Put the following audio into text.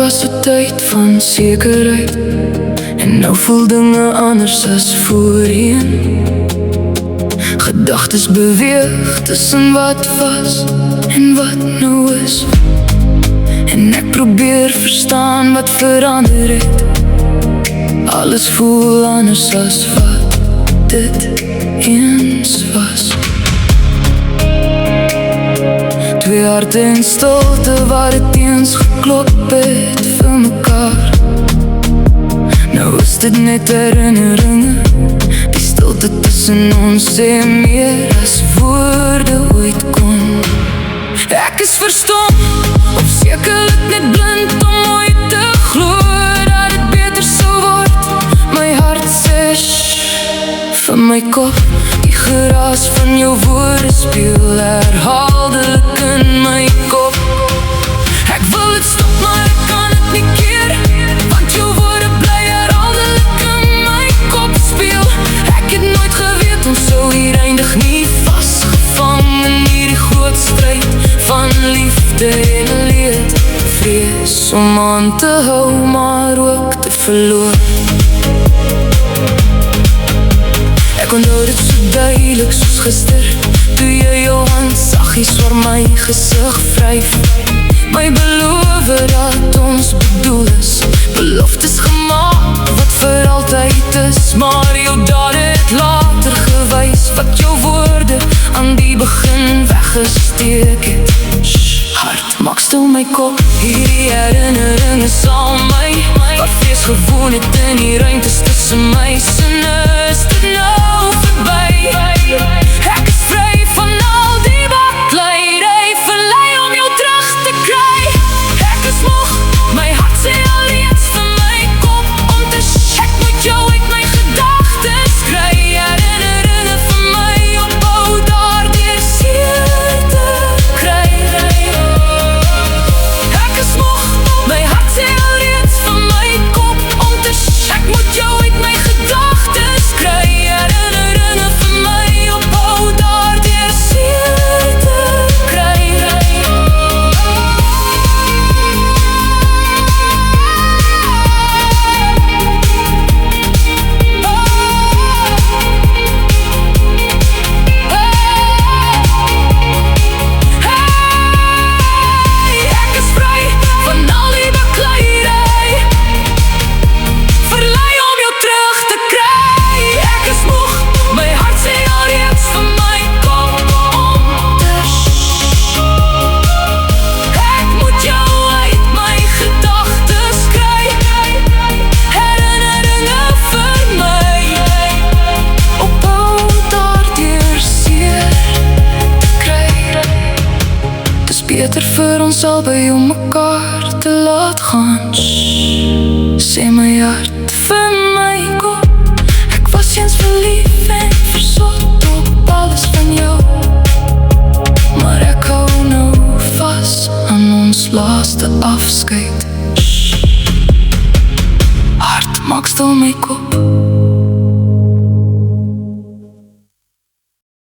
was 'n tyd van sekerheid, en nou voel dinge anders as voorheen. Gedagtes beweeg tussen wat was en wat nou is, en ek probeer verstaan wat verander het. Alles voel anders as wat dit eens was. Twee harte in stilte waar het eens geklop het vir mekaar. Nou is dit net herinneringe. Die stilte tussen ons sê meer as woorde ooit kon. Ek is verstom, of sekerlik net blind om ooit te glo dat het beter sou word. My hart sê shh, vir my kop. Die geraas van jou woorde speel herhaaldelik in my kop. Ek wil het stop, maar ek kan het nie keer, want jou woorde bly herhaaldelik in my kop speel. Ek het nooit geweet ons sou hier eindig, nie vasgevang in hierdie groot stryd van liefde en leed. Vrees om aan te hou, maar ook te verloor. Ek onthou dit so duidelik soos gister, toe jy jou hand saggies oor my gesig wryf. My beloof dat ons bedoel is, beloftes gemaak wat vir altyd is. Maar jou dade het later gewys wat jou woorde aan die begin weggesteek het. Shh, hart, maak stil my kop. Hierdie herinnering is al my, wat vrees gewoon het in die ruimtes tussen my sinne. Is dit nou verby? Ek is vry van al die bakleiding, verlei om jou terug te kry. Ek is moeg, my hart sê alreeds vir my kop om te ek moet jou uit my gedagtes kry. Herinneringe vir my ophou daardeur seer te kry. Ek is moeg, my hart sê alreeds vir my kop om te ek moet jou uit my gedagtes kry. Herinneringe vir my ophou daardeur seer te kry. Ek is vry van al die bakleiding, verlei om jou terug te kry. Ek is moeg, my hart sê alreeds vir my kop om te ek moet jou uit my gedagtes kry. Herinneringe vir my ophou daardeur seer te kry. Dis beter vir ons albei om mekaar te laat gaan. Shh, sê my hart vir my kop. Ek was eens verlief en versot op alles van jou, maar ek hou nou vas aan ons laaste afskeid. Shh, hart, maak stil my kop.